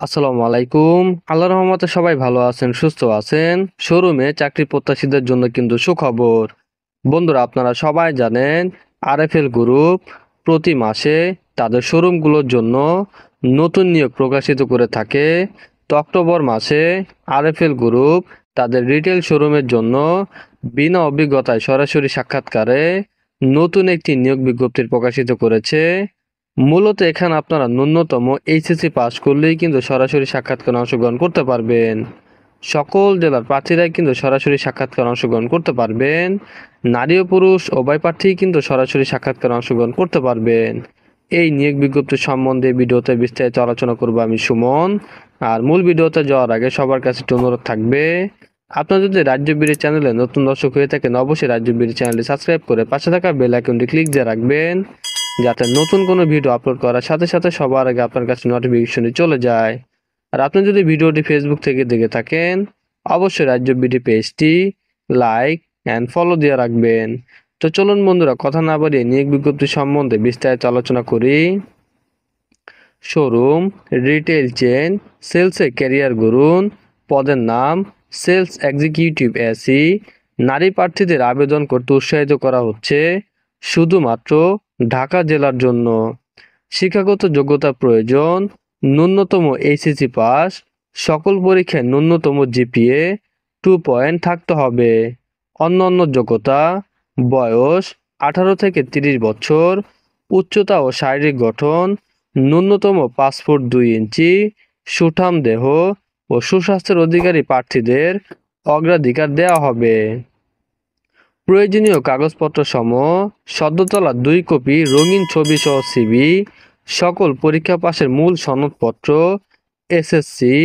আসসালামু আলাইকুম। আল্লাহর রহমতে সবাই ভালো আছেন, সুস্থ আছেন। শোরুমে চাকরি প্রত্যাশীদের জন্য কিন্তু সুখবর। বন্ধুরা, আপনারা সবাই জানেন আরএফএল গ্রুপ প্রতি মাসে তাদের শোরুমগুলোর জন্য নতুন নিয়োগ প্রকাশিত করে থাকে। তো অক্টোবর মাসে আরএফএল গ্রুপ তাদের রিটেল শোরুমের জন্য বিনা অভিজ্ঞতায় সরাসরি সাক্ষাৎকারে নতুন একটি নিয়োগ বিজ্ঞপ্তি প্রকাশিত করেছে। মূলত এখানে আপনারা ন্যূনতম এইচএসসি পাস করলেই কিন্তু সরাসরি সাক্ষাৎকারে অংশগ্রহণ করতে পারবেন। সকল জেলার প্রার্থীরাই কিন্তু সরাসরি সাক্ষাৎকারে অংশগ্রহণ করতে পারবেন। নারী ও পুরুষ উভয় প্রার্থীই কিন্তু সরাসরি সাক্ষাৎকারে অংশগ্রহণ করতে পারবেন। এই নিয়োগ বিজ্ঞপ্তি সম্বন্ধে ভিডিওতে বিস্তারিত আলোচনা করব আমি সুমন। আর মূল ভিডিওতে যাওয়ার আগে সবার কাছে একটু অনুরোধ থাকবে, আপনারা যদি রাজ্য বিডি চ্যানেলে নতুন দর্শক হয়ে থাকেন অবশ্যই রাজ্য বিডি চ্যানেলটি সাবস্ক্রাইব করে পাশে থাকা বেল আইকনটি ক্লিক দিয়ে রাখবেন, যাতে নতুন কোনো ভিডিও আপলোড করার সাথে সাথে সবার আগে আপনার কাছে নোটিফিকেশনটি চলে যায়। আর আপনি যদি ভিডিওটি ফেসবুক থেকে দেখে থাকেন অবশ্যই রাজ্য বিডি পেজটি লাইক অ্যান্ড ফলো দিয়ে রাখবেন। তো চলুন বন্ধুরা, কথা না বাড়িয়ে নিয়োগ বিজ্ঞপ্তি সম্বন্ধে বিস্তারিত আলোচনা করি। শোরুম রিটেল চেন সেলসে ক্যারিয়ার গড়ুন। পদের নাম সেলস এক্সিকিউটিভ এসি। নারী প্রার্থীদের আবেদন করতে উৎসাহিত করা হচ্ছে শুধুমাত্র ঢাকা জেলার জন্য। শিক্ষাগত যোগ্যতা প্রয়োজন, ন্যূনতম এইচএসসি পাস, সকল পরীক্ষায় ন্যূনতম জিপিএ 2 থাকতে হবে। অন্যান্য যোগ্যতা, বয়স 18 থেকে 30 বছর, উচ্চতা ও শারীরিক গঠন ন্যূনতম 5 ফুট 2 ইঞ্চি, সুঠাম দেহ ও সুস্বাস্থ্যের অধিকারী প্রার্থীদের অগ্রাধিকার দেওয়া হবে। প্রয়োজনীয় কাগজপত্র সমূহ সদ্য তোলা 2 কপি রঙিন ছবি সহ সিভি, সকল পরীক্ষা পাশের মূল সনদপত্র, এসএসসি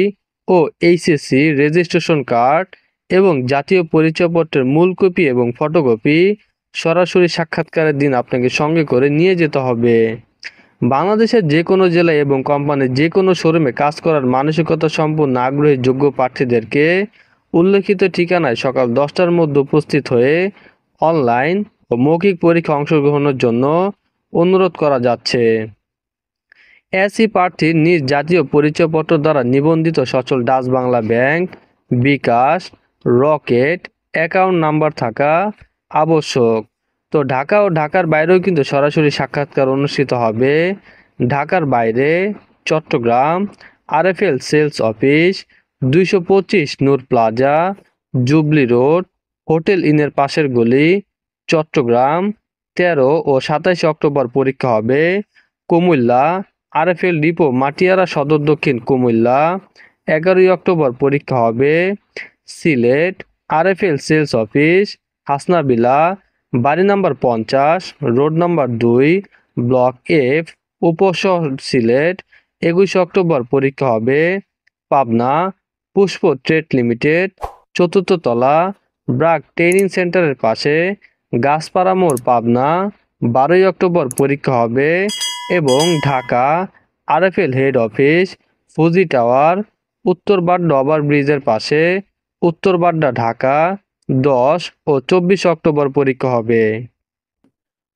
ও এইচএসসি রেজিস্ট্রেশন কার্ড এবং জাতীয় পরিচয়পত্রের মূল কপি এবং ফটোকপি সরাসরি সাক্ষাৎকারের দিন আপনাকে সঙ্গে করে নিয়ে যেতে হবে। বাংলাদেশের যে কোনো জেলায় এবং কোম্পানির যে কোনো শোরুমে কাজ করার মানসিকতা সম্পন্ন আগ্রহী যোগ্য প্রার্থীদেরকে উল্লেখিত ঠিকানায় সকাল 10টার মধ্যে উপস্থিত হয়ে অনলাইন ও মৌখিক পরীক্ষা অংশগ্রহণের জন্য অনুরোধ করা যাচ্ছে। এসি প্রার্থীর নিজ জাতীয় পরিচয়পত্র দ্বারা নিবন্ধিত সচল ডাচ বাংলা ব্যাংক, বিকাশ, রকেট অ্যাকাউন্ট নাম্বার থাকা আবশ্যক। তো ঢাকা ও ঢাকার বাইরেও কিন্তু সরাসরি সাক্ষাৎকার অনুষ্ঠিত হবে। ঢাকার বাইরে চট্টগ্রাম আরএফএল সেলস অফিস, 225 নূর প্লাজা, জুবলি রোড, হোটেল ইনের পাশের গলি, চট্টগ্রাম। 13 ও 27 অক্টোবর পরীক্ষা হবে। কুমিল্লা আরএফএল ডিপো মাটিয়ারা সদর দক্ষিণ কুমিল্লা, 11 অক্টোবর পরীক্ষা হবে। সিলেট আরএফএল সেলস অফিস, হাসনাবিলা, বাড়ি number 50, road number 2, block F, উপশহর সিলেট, 21 অক্টোবর পরীক্ষা হবে। পাবনা পুষ্প ট্রেড লিমিটেড, 4th তলা, ব্রাক ট্রেনিং সেন্টারের পাশে, গাছপাড়া মোড়, পাবনা, 12 অক্টোবর পরীক্ষা হবে। এবং Dhaka RFL head office, Fuji tower, উত্তর বাড্ডা ওভারব্রিজের পাশে, উত্তর বাড্ডা, ঢাকা, 10 ও 24 অক্টোবর পরীক্ষা হবে।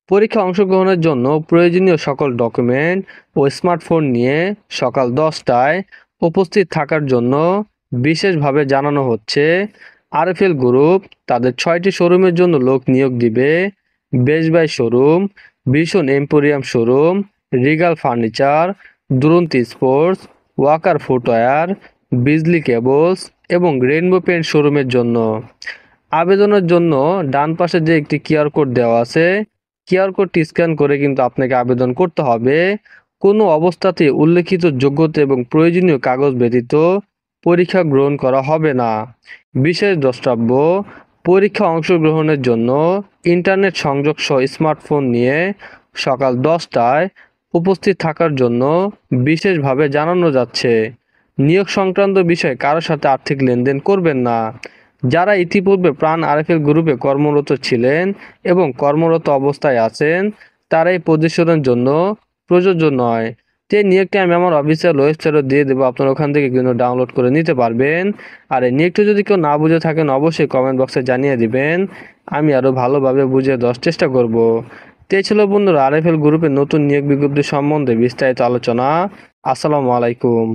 পরীক্ষা অংশগ্রহণের জন্য প্রয়োজনীয় সকল ডকুমেন্ট ও স্মার্টফোন নিয়ে সকাল 10টায় উপস্থিত থাকার জন্য বিশেষভাবে জানানো হচ্ছে। আরএফএল গ্রুপ তাদের 6টি শোরুমের জন্য লোক নিয়োগ দিবে। বেস্ট বাই শোরুম, ভীষণ এম্পোরিয়াম শোরুম, রিগাল ফার্নিচার, দুরন্তি sports, walker footwear, Bijli cables এবং রেইনবো পেন্ট শোরুমের জন্য। আবেদনের জন্য ডান পাশে যে একটি কিউআর কোড দেওয়া আছে, কিউআর কোডটি স্ক্যান করে কিন্তু আপনাকে আবেদন করতে হবে। কোনো অবস্থাতে উল্লেখিত যোগ্যতা এবং প্রয়োজনীয় কাগজ ব্যতীত পরীক্ষা গ্রহণ করা হবে না। বিশেষ দ্রষ্টব্য, পরীক্ষা অংশগ্রহণের জন্য ইন্টারনেট সংযোগ সহ স্মার্টফোন নিয়ে সকাল 10টায় উপস্থিত থাকার জন্য বিশেষভাবে জানানো যাচ্ছে। নিয়োগ সংক্রান্ত বিষয়ে কারোর সাথে আর্থিক লেনদেন করবেন না। যারা ইতিপূর্বে প্রাণ আরএফএল গ্রুপে কর্মরত ছিলেন এবং কর্মরত অবস্থায় আছেন তারা এই পজিশনের জন্য প্রযোজ্য নয়। যে নিয়োগটি আমি আমার অফিসিয়াল ওয়েবসাইটে দিয়ে দেবো, আপনারা ওখান থেকে কিন্তু ডাউনলোড করে নিতে পারবেন। আর এই নিয়োগটি যদি কেউ না বুঝে থাকেন অবশ্যই কমেন্ট বক্সে জানিয়ে দিবেন, আমি আরও ভালোভাবে বুঝিয়ে দেওয়ার চেষ্টা করব। তো এই ছিল বন্ধুরা আরএফএল গ্রুপের নতুন নিয়োগ বিজ্ঞপ্তি সম্বন্ধে বিস্তারিত আলোচনা। আসসালামু আলাইকুম।